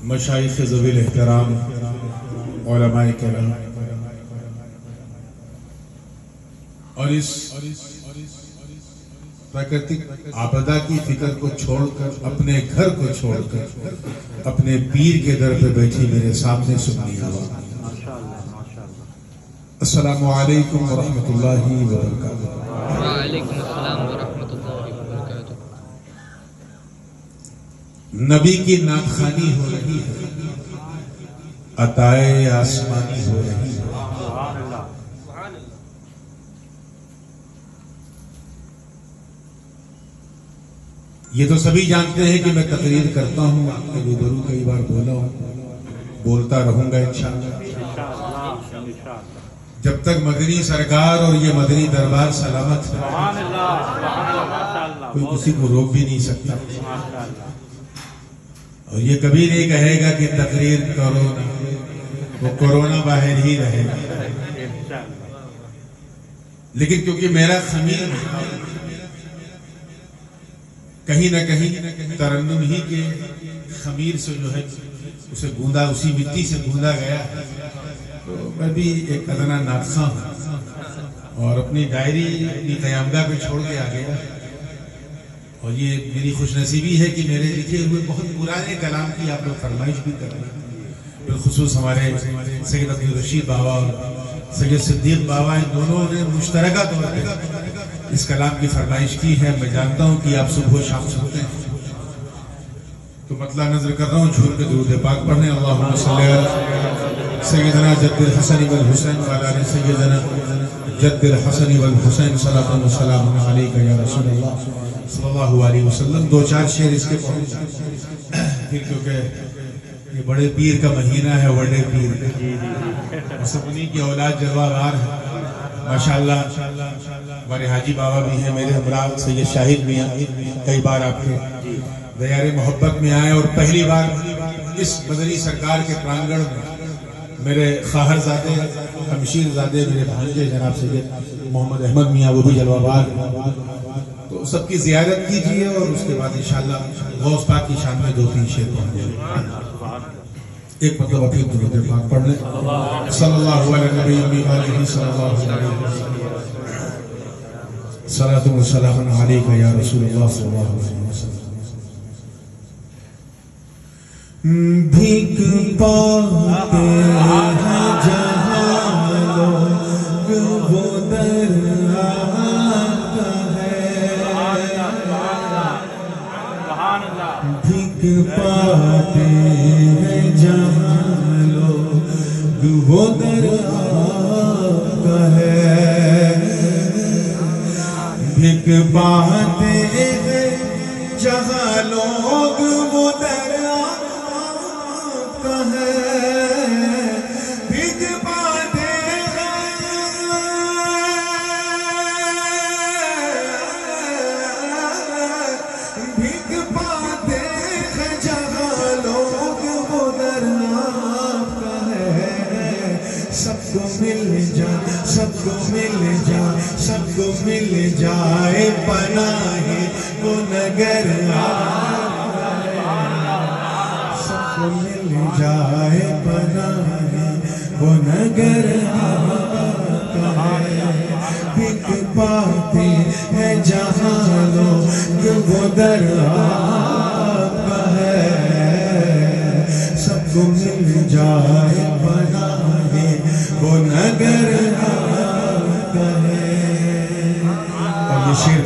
مشائخ ذوی الاحترام، علماء کرام، اور اس پراکرتک آپدا کی فکر کو چھوڑ کر، اپنے گھر کو چھوڑ کر اپنے پیر کے در پہ بیٹھی میرے سامنے سننی آواز۔ السلام علیکم ورحمۃ اللہ وبرکاتہ۔ وعلیکم السلام ورحمۃ اللہ وبرکاتہ۔ نبی کی نعت خوانی ہو رہی ہے، عطائے آسمانی ہو رہی ہے۔ یہ تو سبھی جانتے ہیں کہ میں تقریر کرتا ہوں، آپ کے روبرو کئی بار بولا ہوں، بولتا رہوں گا انشاءاللہ، جب تک مدنی سرکار اور یہ مدنی دربار سلامت ہے، کوئی کسی کو روک بھی نہیں سکتا، اور یہ کبھی نہیں کہے گا کہ تقریر کرو نہ، وہ کورونا باہر ہی رہے گا۔ لیکن کیونکہ میرا خمیر کہیں نہ کہیں ترنم ہی کے خمیر سے جو ہے اسے گوندا، اسی مٹی سے گوندا گیا، تو میں بھی ایک ادنا ناخواں ہوں اور اپنی ڈائری اپنی قیامگاہ پہ چھوڑ کے آ گیا۔ اور یہ میری خوش نصیبی ہے کہ میرے لکھے ہوئے بہت پرانے کلام کی آپ لوگ فرمائش بھی کر رہے ہیں، بالخصوص ہمارے سید عبدالرشید بابا اور سید صدیق بابا، ان دونوں نے مشترکہ طور پہ اس کلام کی فرمائش کی ہے۔ میں جانتا ہوں کہ آپ صبح و شام سنتے ہیں، تو مطلع نظر کر رہا ہوں، جھوٹ کے درود پاک پڑھنے۔ اللہم صلی علی سیدنا جد الحسن والحسین وعلی آل سیدنا جد الحسن والحسین، صلاۃ و سلام علیک یا رسول اللہ صلی اللہ علیہ وسلم۔ دو چار شعر اس کے پڑھوں، پھر کیونکہ یہ بڑے پیر کا مہینہ ہے، بڑے پیر کا، سب انہی کی اولاد جلوہ وار ہے ماشاءاللہ۔ ہمارے حاجی بابا بھی ہیں میرے ہمراہ، سید شاہد میاں کئی بار آپ کے دیار محبت میں آئے، اور پہلی بار اس مدنی سرکار کے پرانگڑ میں میرے خواہر زادے ہمشیر زادے، میرے بھانجے جناب سید محمد احمد میاں، وہ بھی جلوہ بار، تو سب کی زیارت کیجیے، اور اس کے بعد انشاءاللہ غوث پاک کی شان میں دو تین شعر پڑھ لیں۔ ایک مطلب اپنی درود پاک پڑھ لیں۔ صلی اللہ علیہ نبی علیہ صلی اللہ علیہ وسلم، صلاۃ و سلام علیک یا رسول اللہ صلی اللہ علیہ وسلم۔ بھیک پاتے ہیں جہاں لوگ، وہ در آتا ہے، بھیک پاتے ہیں جہاں لوگ، وہ در آتا ہے، بھیک پاتے ہیں جہاں لوگ، وہ در آتا ہے، بھیک پاتے ہیں، بھیک پاتے ہیں جہاں لوگ، وہ در آتا ہے، سب کو مل جائے، سب کو مل جائے، سب کو مل جائے پناہ وہ نگر آتا ہے، سب کو مل جائے پناہ وہ نگر آتا ہے، بھیک پاتے ہیں جہاں لوگ، وہ در آتا ہے، سب کو مل جائے پناہ وہ نگر آتا ہے۔ اور یہ شعر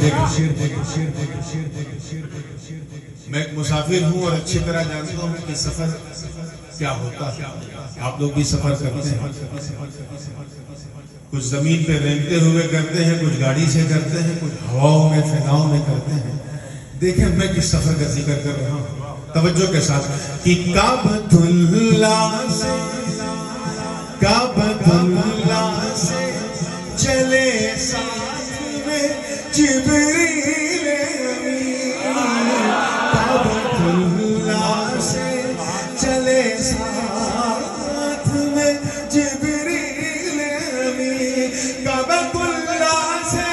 میں ایک مسافر ہوں اور اچھی طرح جانتا ہوں کہ سفر کیا ہوتا ہے، آپ لوگ بھی سفر کرتے ہیں، کچھ زمین پہ رینگتے ہوئے کرتے ہیں، کچھ گاڑی سے کرتے ہیں، کچھ ہواؤں میں فضاؤں میں کرتے ہیں۔ دیکھیں میں کس سفر کا ذکر کر رہا ہوں توجہ کے ساتھ، کہ کعبۃ اللہ سے، کعبۃ اللہ سے چلے ساتھ میں جبریل امین، کعبۃ اللہ سے چلے ساتھ میں جبریل امین، کعبۃ اللہ سے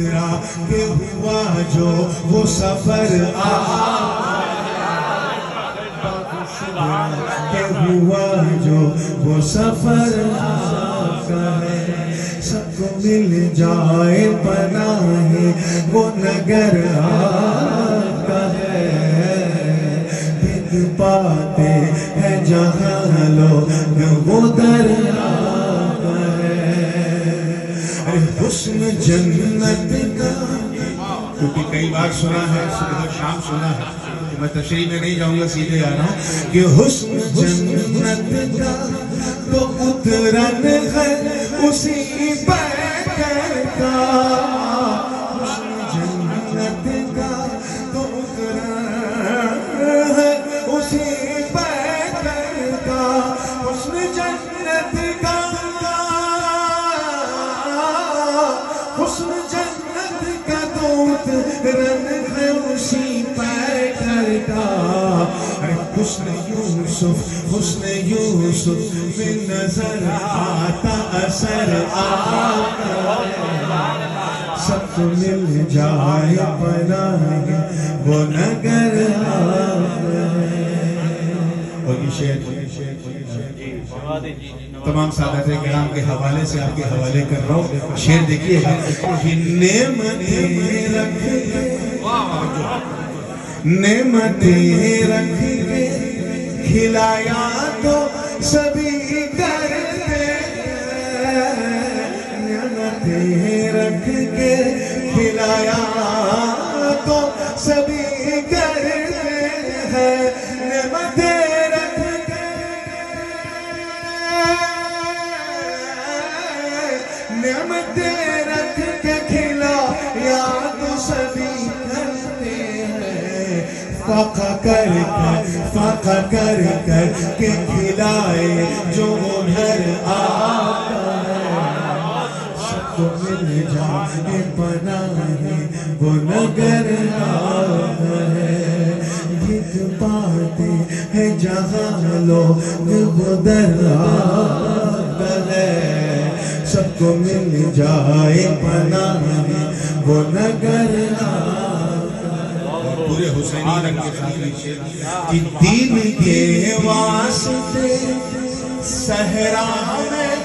ٹھکرا کے ہوا جو وہ سفر کہ ہوا جو وہ سفر آقا ہے سب کو مل جائے پناہ وہ نگر آقا ہے دیکھ پاتے ہیں جہاں لوگ وہ در آقا ہے حسن جنت کا کیونکہ کئی بار سنا ہے صبح و شام سنا ہے میں تشریح میں نہیں جاؤں گا سیدھے آ رہا ہوں کہ حسن جنت کا تو اترن ہے اسی پیکر کا حسن جنت کا تو اترن ہے اسی پیکر کا حسن جنت کا حسن جنت کا تو اترن ہے اسی پیکر کا حسن یوسف میں نظر آتا اثر آتا سب کو مل جائے پناہ وہ نگر آتا اور یہ شعر تمام سعادت کرام کے حوالے سے آپ کے حوالے کر رہا ہوں شعر دیکھیے نعمتیں رکھ کے نعمتیں رکھ کے کھلایا تو سبھی کرتے نعمتیں رکھ کے کھلایا تو سبھی کرتے ہیں نعمتیں رکھ کے نعمتیں رکھ کے کھلایا تو سبھی فاقہ کر کے کھلائے جو گھر آتا ہے سب کو مل جائے پناہ وہ نگر آتا ہے دیکھ پاتے ہیں جہاں لوگ وہ در آتا ہے سب کو مل جائے پناہ وہ نگر آتا پورے حسینی رنگ کے ساتھ شعر کہ دین کے واسطے صحرا میں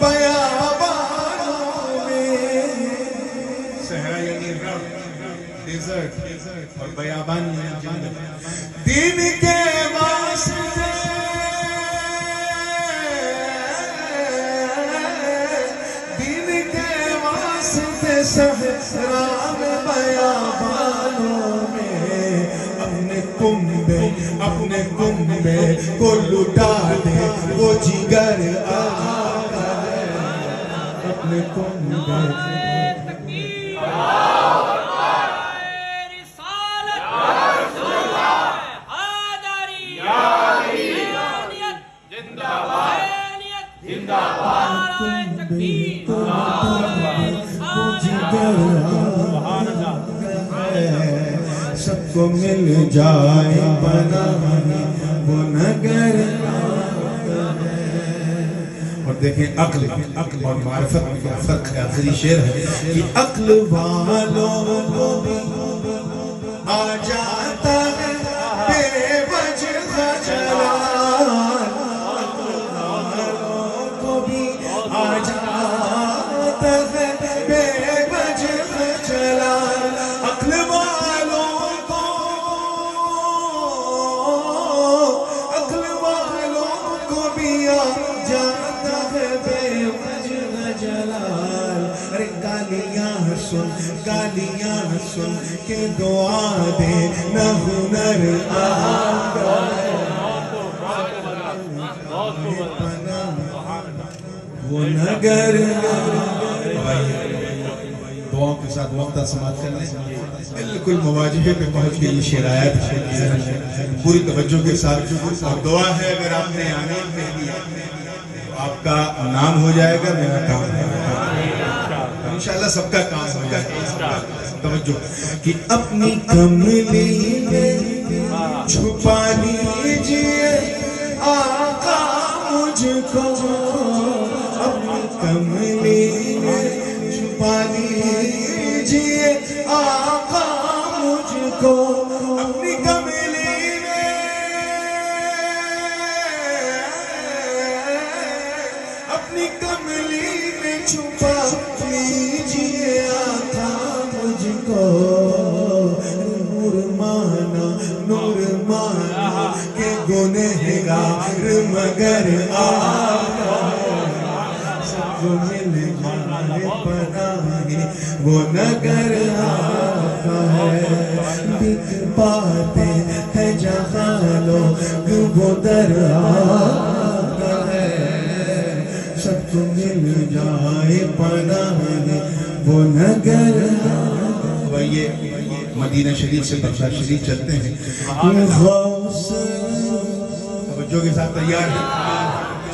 بیابانوں میں صحرا یعنی ڈیزرٹ اور بیابان یعنی جنگل دین کے واسطے صحرا میں بیابانوں اپنے کنبے کو لٹا دے وہ جگر آقا ہے اپنے کنبے سب کو مل جائے پناہ وہ نگر آتا ہے اور دیکھیں عقل اور معرفت میں کیا فرق ہے آخری شعر ہے کہ عقل والوں کو بھی آ جاتا ہے بے وجہ جلال عقل والوں کو بھی آ جاتا ہے بے وجہ جلال عقل گالیاں سن کے دعا دے نہ ہنر آقا ہے وہ نگر دعاؤں کے ساتھ وقت سماعت کر لیں بالکل مواجہے پہ پہنچ کے یہ شعر آیا تھا پوری توجہ کے ساتھ اور دعا ہے اگر آپ نے آمین کہہ دیا تو آپ کا نام ہو جائے گا میرا کام ہو جائے گا انشاءاللہ سب کا کام ہو جائے گا توجہ کہ اپنی کملی میں چھپا لیجئے آقا مجھ کو اپنی کملی میں چھپا لیجئے آقا مجھ کو اپنی کملی میں چھپا لیجیے آقا مجھ کو نور مانا کہ گنہگار مگر آقا سب کو مل جائے پناہ وہ نگر آقا ہے بک پاتے ہیں جہاں لوگ وہ در آقا ہے سب کو مل جائے پناہ وہ نگر یہ مدینہ شریف سے بغداد شریف چلتے ہیں توجہ کے ساتھ تیار ہے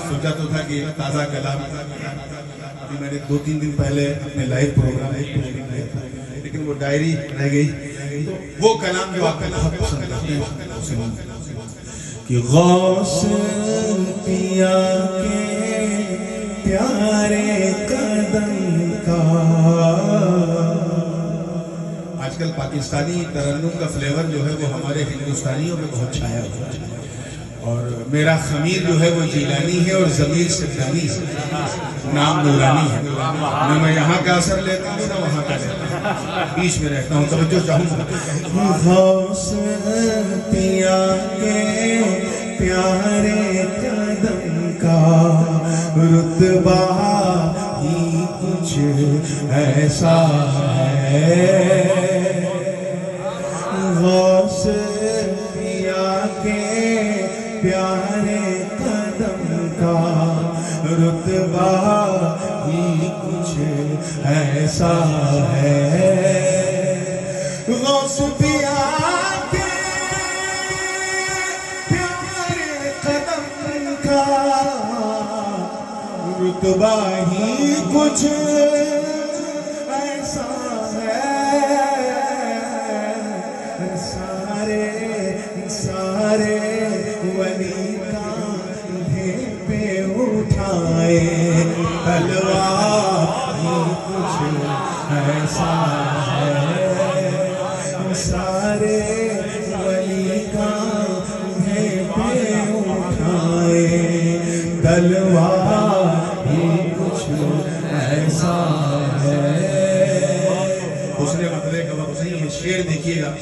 سوچا تو تھا کہ تازہ کلام ابھی میں نے 2-3 دن پہلے اپنے لائیو پروگرام لیکن وہ ڈائری رہ گئی تو وہ کلام جو آپ کو بہت پسند کرتے ہیں کہ غوث پیا کے پیارے قدم کا آج کل پاکستانی ترنم کا فلیور جو ہے وہ ہمارے ہندوستانیوں میں بہت چھایا ہوا ہے اور میرا خمیر جو ہے وہ جیلانی ہے اور ضمیر سکھانی ہے نام نورانی ہے نہ میں یہاں کا اثر لیتا ہوں نہ وہاں کا لیتا ہوں بیچ میں رہتا ہوں توجہ چاہوں گا غوث پیا کے پیارے قدم کا رتبہ ہی کچھ ایسا ہے غوث پیا کے پیارے قدم کا رتبہ ہی کچھ ایسا ہے غوث پیا کے پیارے قدم کا رتبہ ہی کچھ ایسا ہے سارے ولی کاندھے پہ اٹھائے تلوار ہی کچھ ایسا ہے سارے ولی کاندھے پہ اٹھائے تلوار ہی کچھ ایسا ہے دوسرے مطلب کا وقت نہیں ہے شعر دیکھیے گا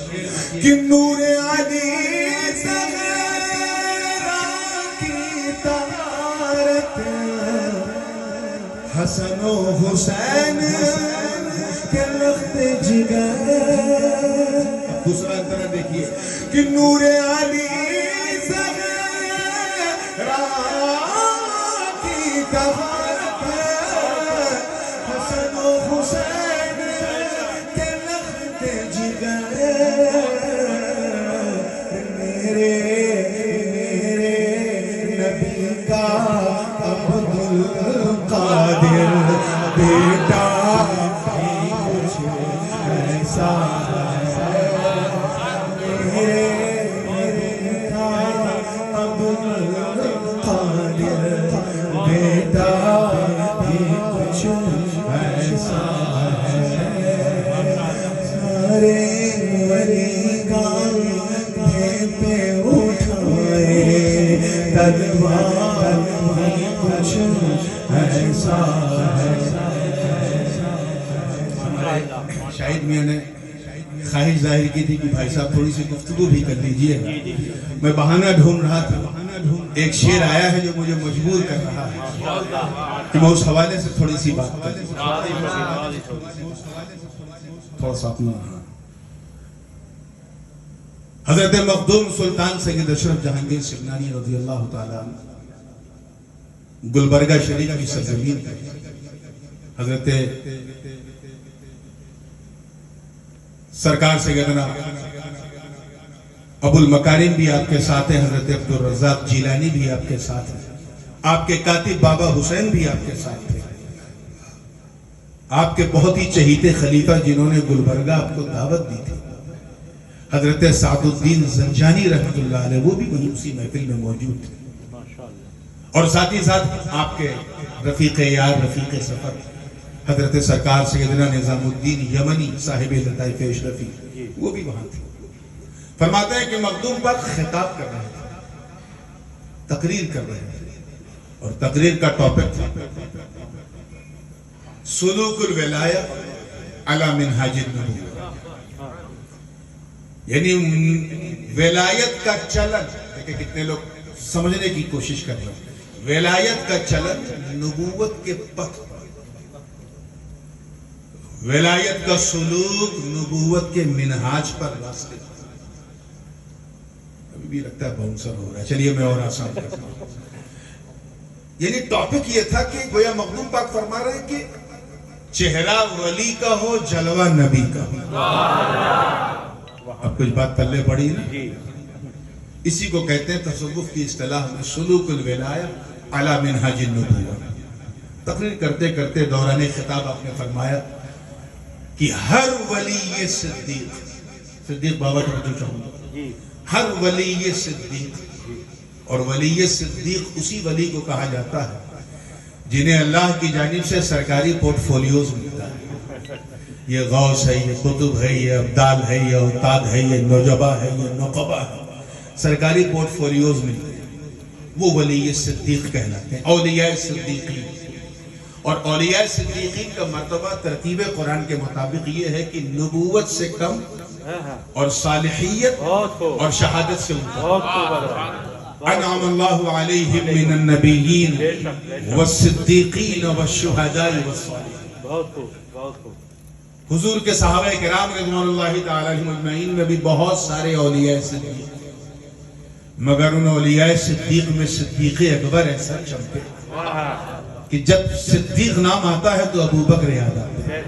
کہ نور علی زہرا کی طہارت حسن و حسین کے لخت جگر دوسرا طرح دیکھیے کہ نور علی زہرا کی طہارت حسن و حسین کے لخت جگر میرے نبی کا عبد القادر بیٹا بھی کچھ ایسا ہے میرے کا عبد القادر بیٹا بھی کچھ ایسا ہے سارے ولی کاندھے پہ اٹھائے تلوار بھی کچھ ایسا ہے شاہد میاں نے خواہش ظاہر کی تھی کہ بھائی صاحب تھوڑی سی گفتگو بھی کر لیجئے گا میں بہانہ ڈھونڈ رہا تھا ایک شعر آیا ہے جو مجھے مجبور کر رہا ہے کہ میں اس حوالے سے تھوڑی سی بات کروں تھوڑا سا اپنا حضرت مخدوم سلطان سید اشرف جہانگیر سبنانی رضی اللہ تعالیٰ گلبرگہ شریف کی سرزمین حضرت سرکار سیدنا ابو المکارم بھی آپ کے ساتھ ہیں حضرت عبدالرزاق جیلانی بھی آپ کے ساتھ ہیں آپ کے کاتب بابا حسین بھی آپ کے ساتھ ہیں آپ کے بہت ہی چہیتے خلیفہ جنہوں نے گلبرگہ آپ کو دعوت دی تھی حضرت سعد الدین زنجانی رحمت اللہ علیہ وہ بھی وہیں اسی محفل میں موجود تھے اور ساتھ ہی ساتھ آپ کے رفیق یار رفیق سفر حضرت سرکار سیدنا نظام الدین یمنی صاحب لطائف اشرفی وہ بھی وہاں تھے. فرماتے ہیں کہ مخدوم پاک خطاب کر رہے تھے, تقریر کر رہے تھے, اور تقریر کا ٹاپک تھا سلوک الولایہ علی منہاج النبوہ, یعنی ولایت کا چلن. دیکھیں کتنے لوگ سمجھنے کی کوشش کر رہے ہیں. ولایت کا چلن نبوت کے پتھ پر, ولایت کا سلوک نبوت کے منہاج پر راستے. ابھی بھی لگتا ہے باؤنسر ہو رہا ہے, چلیے میں اور آسان کرتا ہوں. یعنی ٹاپک یہ تھا کہ گویا مخدوم پاک فرما رہے ہیں کہ چہرہ ولی کا ہو, جلوہ نبی کا ہو. اب کچھ بات پلے پڑی نا, اسی کو کہتے ہیں تصوف کی اصطلاح میں سلوک الولایہ علی منہاج النبوہ. تقریر کرتے کرتے دوران خطاب آپ نے فرمایا کہ ہر ولی صدیق, صدیق بابا توجہ چاہوں گا, ہر ولی صدیق, اور ولی صدیق اسی ولی کو کہا جاتا ہے جنہیں اللہ کی جانب سے سرکاری پورٹ فولیوز ملتا ہے. یہ غوث ہے, یہ قطب ہے, یہ ابدال ہے, یہ اوتاد ہے, یہ نوجبہ ہے, یہ نقبہ ہے, سرکاری پورٹ فولیوز ملتے ہیں. وہ ولی صدیق کہلاتے ہیں, اولیاء صدیقین. اور اولیاء صدیقین کا مرتبہ ترتیب قرآن کے مطابق یہ ہے کہ نبوت سے کم اور صالحیت اور شہادت سے اوپر. انعم اللہ علیہم من النبیین والصدیقین والشہداء والصالحین. حضور کے صحابہ کرام رضوان اللہ تعالی علیہم اجمعین میں بھی بہت سارے اولیاء صدیق, مگر ان اولیاء صدیق میں صدیق اکبر ایسا چمکے کہ جب صدیق نام آتا ہے تو ابو بکر یاد آتے ہیں,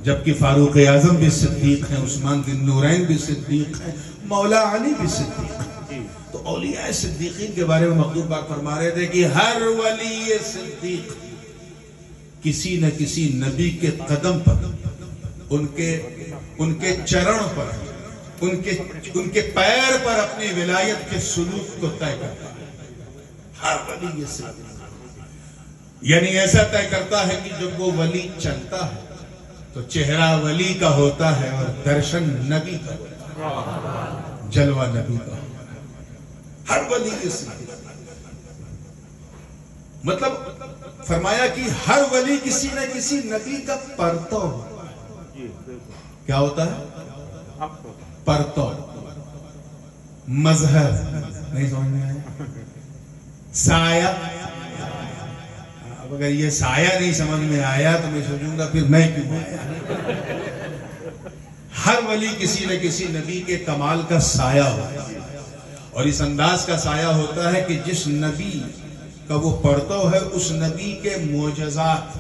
جبکہ فاروق اعظم بھی صدیق ہیں, عثمان بن نورین بھی صدیق ہیں, مولا علی بھی صدیق ہیں. تو اولیاء صدیقین کے بارے میں مخدوم پاک فرما رہے تھے کہ ہر ولی صدیق کسی نہ کسی نبی کے قدم پر, ان کے چرن پر, ان کے پیر پر اپنی ولایت کے سلوک کو طے کرتا ہے. ہر ولی صدیق یعنی ایسا طے کرتا ہے کہ جب وہ ولی چلتا ہے تو چہرہ ولی کا ہوتا ہے اور درشن نبی کا ہوتا ہے, جلوہ نبی کا ہوتا ہے. ہر ولی صدیق, مطلب فرمایا کہ ہر ولی کسی نہ کسی نبی کا پرتو ہوتا ہے. کیا ہوتا ہے؟ پرتو, مظہر. نہیں سمجھ میں آیا؟ سایہ. اب اگر یہ سایہ نہیں سمجھ میں آیا تو میں سوچوں گا پھر میں کیوں آیا. ہر ولی کسی نہ کسی نبی کے کمال کا سایہ ہوتا ہے, اور اس انداز کا سایہ ہوتا ہے کہ جس نبی کا وہ پرتو ہے اس نبی کے معجزات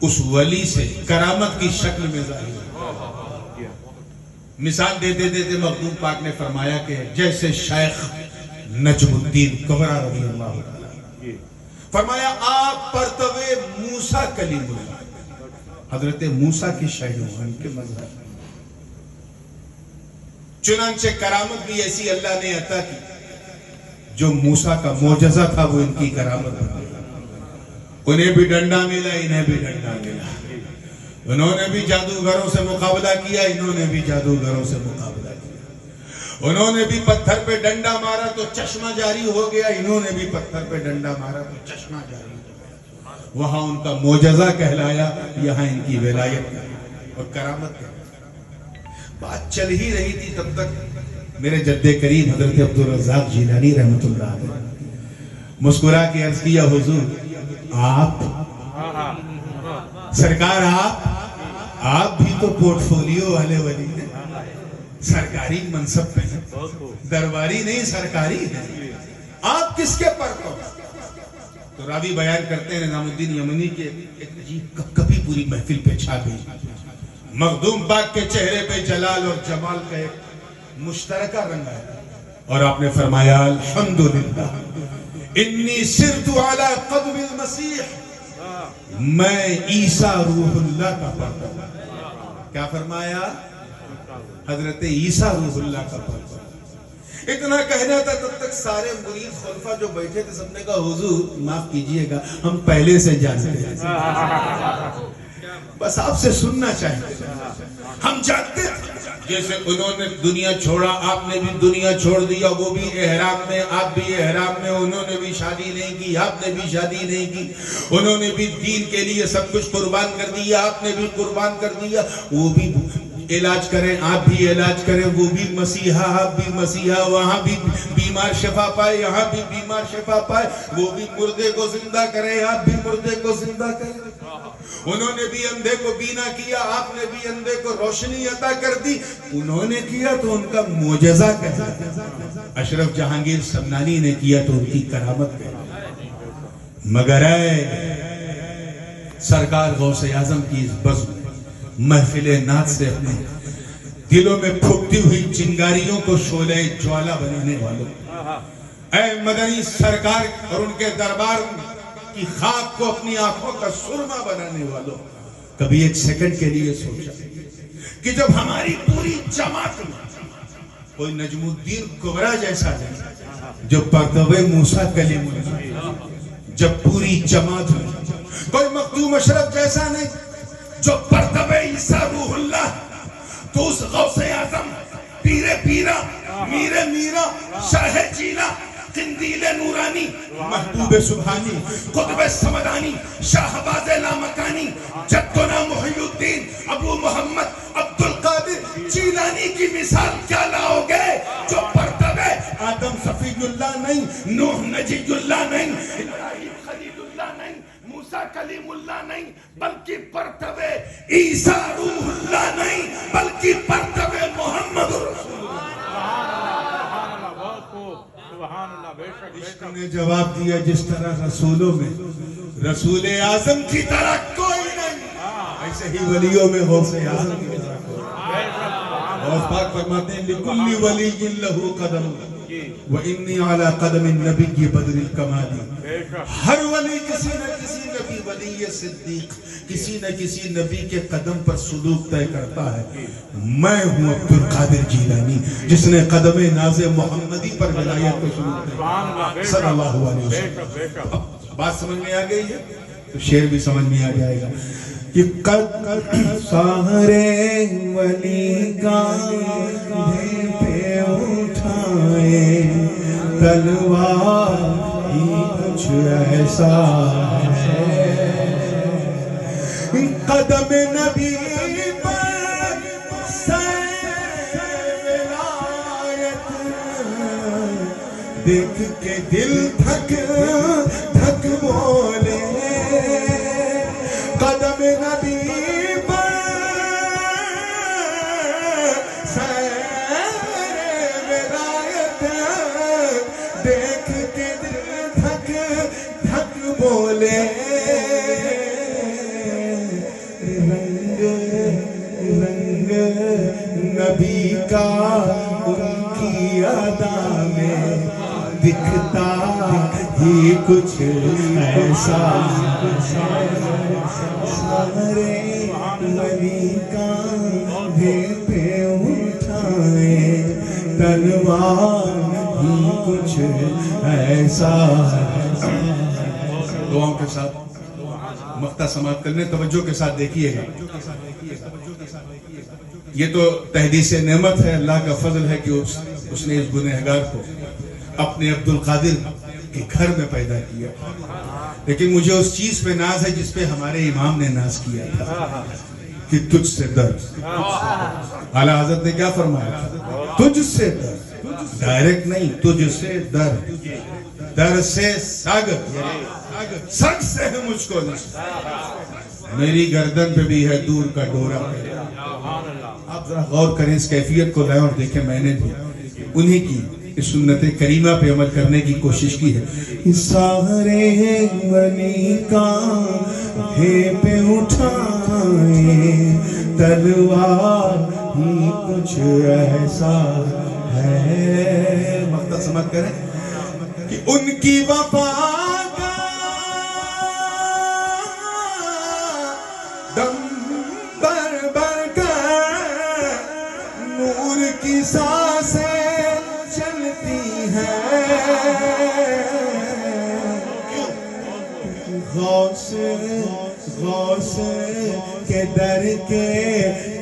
اس ولی سے کرامت کی شکل میں ظاہر ہے. مثال دیتے دیتے مخدوم پاک نے فرمایا کہ جیسے شیخ نجم الدین کبرا رضی اللہ عنہ, فرمایا آپ پرتوے موسیٰ کلیم اللہ, حضرت موسیٰ کی شہید ان کے مظہر. چنانچہ کرامت بھی ایسی اللہ نے عطا کی, جو موسیٰ کا معجزہ تھا وہ ان کی کرامت بن گئی. انہیں بھی ڈنڈا ملا, انہیں بھی ڈنڈا ملا. انہوں نے بھی جادوگروں سے مقابلہ کیا, انہوں نے بھی جادوگروں سے مقابلہ کیا. انہوں نے بھی پتھر پہ ڈنڈا مارا تو چشمہ جاری ہو گیا, انہوں نے بھی پتھر پہ ڈنڈا مارا تو چشمہ جاری ہو گیا. وہاں ان کا معجزہ کہلایا, یہاں ان کی ولایت اور کرامت کہلایا. بات چل ہی رہی تھی تب تک میرے جد کریم حضرت عبدالرزاق جیلانی رحمت اللہ علیہ مسکرا کے عرض کیا, حضور آپ سرکار آپ بھی تو پورٹ فولیو والے ولی ہیں, سرکاری منصب پہ ہیں, درباری نہیں سرکاری ہیں, آپ کس کے پر ہو؟ تو راوی بیان کرتے ہیں نظام الدین یمنی کے ایک عجیب کبھی پوری محفل پہ چھا گئی. مخدوم پاک کے چہرے پہ جلال اور جمال کا ایک مشترکہ رنگ ہے, اور آپ نے فرمایا الحمدللہ انی سرت علی قدم المسیح, میں عیسیٰ روح اللہ کا پرتو. کیا فرمایا؟ حضرت عیسیٰ روح اللہ کا پرتو. اتنا کہنا تھا تب تک سارے مرید خلفاء جو بیٹھے تھے سب نے کہا حضور معاف کیجئے گا ہم پہلے سے جانتے ہیں، بس آپ سے سننا چاہیے، ہم جانتے تھے۔ جیسے انہوں نے دنیا چھوڑا آپ نے بھی دنیا چھوڑ دیا، وہ بھی احرام میں آپ بھی احرام میں، انہوں نے بھی شادی نہیں کی آپ نے بھی شادی نہیں کی، انہوں نے بھی دین کے لیے سب کچھ قربان کر دیا آپ نے بھی قربان کر دیا، وہ بھی علاج کریں آپ بھی علاج کریں، وہ بھی مسیحا آپ بھی مسیحا، وہاں بھی بیمار شفا پائے یہاں بھی بیمار شفا پائے، وہ بھی مردے کو زندہ کریں آپ بھی مردے کو زندہ کریں، انہوں نے بھی اندھے کو بینا کیا آپ نے بھی اندھے کو روشنی عطا کر دی، انہوں نے کیا تو ان کا معجزہ کہا، اشرف جہانگیر سمنانی نے کیا تو ان کی کرامت کہا، مگر اے سرکار غوث اعظم کی اس بزم محفل نعت سے اپنے دلوں میں پھوٹتی ہوئی چنگاریوں کو شعلہ جوالا بنانے والوں، اے مدنی سرکار اور ان کے دربار کی خاک کو اپنی آنکھوں کا سرما بنانے والوں، کبھی ایک سیکنڈ کے لیے سوچا کہ جب ہماری پوری جماعت میں کوئی نجم الدین کبرا جیسا نہیں، جو پردوے موسیٰ کلیم اللہ، جب پوری جماعت میں کوئی مخدوم اشرف جیسا نہیں جو پردوے عیسیٰ روح اللہ، تو اس غوث اعظم پیر پیرا میر میرا شاہ جیلا قندیل نورانی محبوب سبحانی قطب سمدانی شاہباز لامکانی جدنا محی الدین ابو محمد عبدالقادر جیلانی کی مثال کیا لاؤ گے جو پردوے آدم صفی اللہ نہیں، نوح نجی اللہ نہیں، ابراہیم خلیل اللہ نہیں، موسیٰ کلیم اللہ نہیں، بلکہ پرتوے عیسیٰ روح اللہ نہیں، بلکہ پرتوے محمد رسول عشق نے جواب دیا جس طرح رسولوں میں رسول اعظم کی طرح کوئی نہیں، ایسے ہی ولیوں میں غوث اعظم کی طرح کوئی نہیں۔ غوث پاک فرماتے ہیں لِكُلِّ وَلِيٍّ لَهُ قَدَمٌ وَإِنِّي عَلَىٰ قَدَمِ النَّبِيِّ بَدْرِ الْكَمَالِ، ہر ولی کسی نہ کسی نبی ولی صدیق کسی نہ کسی نبی کے قدم پر سلوک طے کرتا ہے، میں ہوں عبدالقادر جیلانی جس نے قدم ناز محمدی پر ولایت کو سلوک طے صلی اللہ علیہ وسلم۔ بات سمجھ میں آ گئی ہے تو شعر بھی سمجھ میں آ جائے گا کہ سارے ولی کاندھے پہ اٹھائے تلوار ہی کچھ ایسا ہے، قدم نبی پر سیر ولایت دیکھ کے دل دھک دھک بولے، قدم نبی پر سیر ولایت دیکھ کے دل دھک دھک بولے، رنگ رنگ نبی کا ان کی ادا میں دکھتا ہی کچھ ایسا ہے، سارے ولی کاندھے پہ اٹھائے تلوار ہی کچھ ایسا ہے۔ دعاؤں کے ساتھ مقطع سماعت کرنے توجہ کے ساتھ دیکھیے گا، یہ تو تحدیث نعمت ہے، اللہ کا فضل ہے کہ اس نے اس گنہگار کو اپنے عبدالقادر کے گھر میں پیدا کیا، لیکن مجھے اس چیز پہ ناز ہے جس پہ ہمارے امام نے ناز کیا تھا کہ تجھ سے در، اعلیٰ حضرت نے کیا فرمایا تھا؟ تجھ سے در، ڈائریکٹ نہیں، تجھ سے در، در سے ساگر، سگ سے ہے مجھ کو نشان، میری گردن پہ بھی ہے دور کا ڈورا۔ آپ ذرا غور کریں اس کیفیت کو لائیں اور دیکھیں، میں نے بھی انہی کی اس سنت کریمہ پہ عمل کرنے کی کوشش کی ہے۔ سارے ولی کاندھے پہ اٹھائے تلوار ہی کچھ ایسا ہے، مقطع سمجھ کریں کہ ان کی وفا کا دم بر بر کر نور کی سانسیں چلتی غوث غوث کے در کے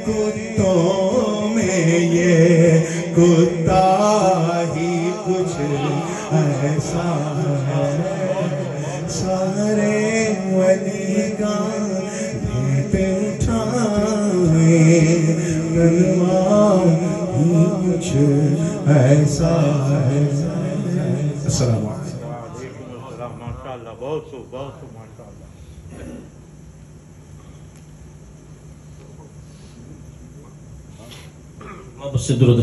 کتوں میں یہ کتا ہی کچھ ایسا ہے سارے ولی کا بھیٹ اٹھائیں کلمہ ہی کچھ ایسا ہے السلام علیکم ماشاءاللہ بہت سو ماشاءاللہ بس درود